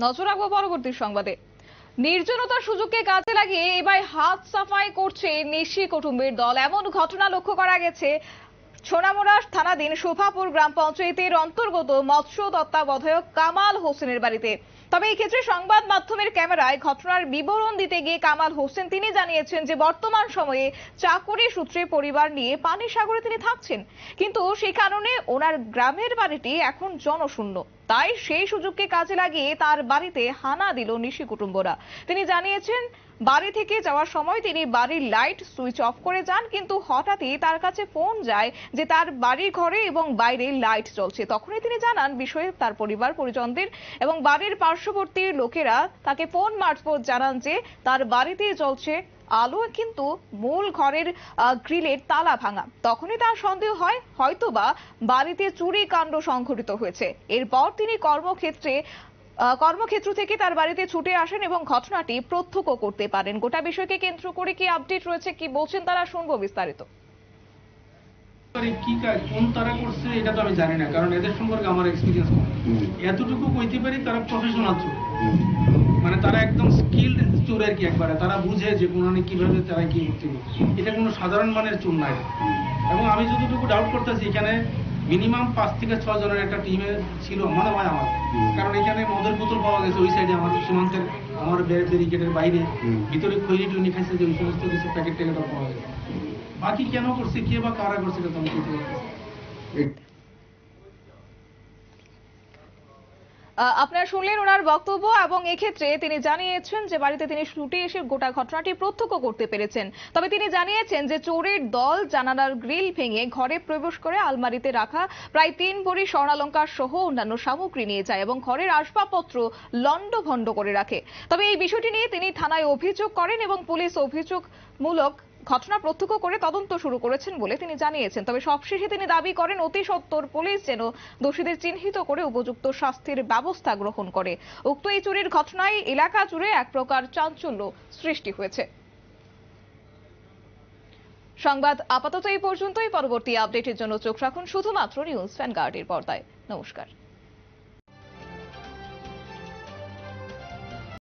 নজর রাখবো পরবর্তী সংবাদে। নির্জনতার সুযোগকে কাজে লাগিয়ে এবার হাত সাফাই করছে নিশি কুটুম্বের দল। এমন ঘটনা লক্ষ্য করা গেছে সোনামুড়া থানাধীন শোভাপুর গ্রাম পঞ্চায়েতের অন্তর্গত মৎস্য তত্ত্বাবধায়ক কামাল হোসেনের বাড়িতে। তবে এই ক্ষেত্রে সংবাদ মাধ্যমের ক্যামেরায় ঘটনার বিবরণ দিতে গিয়ে কামাল হোসেন তিনি জানিয়েছেন যে বর্তমান সময়ে চাকুরি সূত্রে পরিবার নিয়ে পানিসাগরে তিনি থাকছেন, কিন্তু সেই কারণে ওনার গ্রামের বাড়িটি এখন জনশূন্য। তাই সেই সুযোগকে কাজে লাগিয়ে তার বাড়িতে হানা দিল নিশি কুটুম্বরা। তিনি জানিয়েছেন বাড়ি থেকে যাওয়ার সময় তিনি বাড়ির লাইট সুইচ অফ করে যান, কিন্তু হঠাৎই তার কাছে ফোন যায় যে তার বাড়ির ঘরে এবং বাইরে লাইট জ্বলছে। তখনই তিনি জানান বিষয়ে তার পরিবার পরিজনদের এবং বাড়ির পার্শ্ববর্তী লোকেরা তাকে ফোন মারফত জানান যে তার বাড়িতে জ্বলছে আলো, কিন্তু মূল ঘরের গ্রিলের তালা ভাঙা। তখনই তার সন্দেহ হয় হয়তোবা বাড়িতে চুরি কাণ্ড সংঘটিত হয়েছে। এরপর তিনি কর্মক্ষেত্র থেকে তার বাড়িতে ছুটে আসেন এবং ঘটনাটি প্রত্যক্ষ করতে পারেন। গোটা বিষয়কে কেন্দ্র করে কি আপডেট রয়েছে, কি বলছেন তারা, শুনবো বিস্তারিত। কি কাজ কোন তারা করছে এটা তো আমি জানি না, কারণ এদের সম্পর্কে আমার এক্সপিরিয়েন্স কম। এতটুকু কইতে পারি তারা প্রফেশনাল চোর, মানে তারা একদম স্কিলড চোর আর কি। একবারে তারা বুঝে যে কোন কিভাবে তারা কি করতে, এটা কোনো সাধারণ মানের চোর নাই। এবং আমি যতটুকু ডাউট করতেছি এখানে মিনিমাম 5 থেকে 6 জনের একটা টিমে ছিল মনে হয় আমার, কারণ এখানে মদের বোতল পাওয়া গেছে ওই সাইডে আমার সীমান্তের, আমার ব্যারিকেডের বাইরে ভিতরে খৈনি টুইনি খাইছে যে ওই সমস্ত কিছু প্যাকেট ট্যাকেট পাওয়া গেছে। বাকি কেন করছে, কে বা কারা করছে এটা তো আমি বলতে পারছি। আপনারা শুনলেন ওনার বক্তব্য, এবং এক্ষেত্রে তিনি জানিয়েছেন যে বাড়িতে তিনি ছুটে এসে গোটা ঘটনাটি প্রত্যক্ষ করতে পেরেছেন। তবে তিনি জানিয়েছেন যে চোরের দল জানালার গ্রিল ভেঙে ঘরে প্রবেশ করে আলমারিতে রাখা প্রায় 3 ভরি স্বর্ণালংকার সহ অন্যান্য সামগ্রী নিয়ে যায় এবং ঘরের আসবাবপত্র লন্ডভন্ড করে রাখে। তবে এই বিষয়টি নিয়ে তিনি থানায় অভিযোগ করেন এবং পুলিশ অভিযোগমূলক ঘটনা প্রত্যক্ষ করে তদন্ত শুরু করেছেন বলে তিনি জানিয়েছেন। তবে সবশেষে তিনি দাবি করেন অতি সত্বর পুলিশ যেন দোষীদের চিহ্নিত করে উপযুক্ত শাস্তির ব্যবস্থা গ্রহণ করে। উক্ত এই চুরির ঘটনায় এলাকা জুড়ে এক প্রকার চাঞ্চল্য সৃষ্টি হয়েছে। সংবাদ আপাতত এই পর্যন্তই। পরবর্তী আপডেটের জন্য চোখ রাখুন শুধুমাত্র নিউজ ভ্যানগার্ডের পর্দায়। নমস্কার।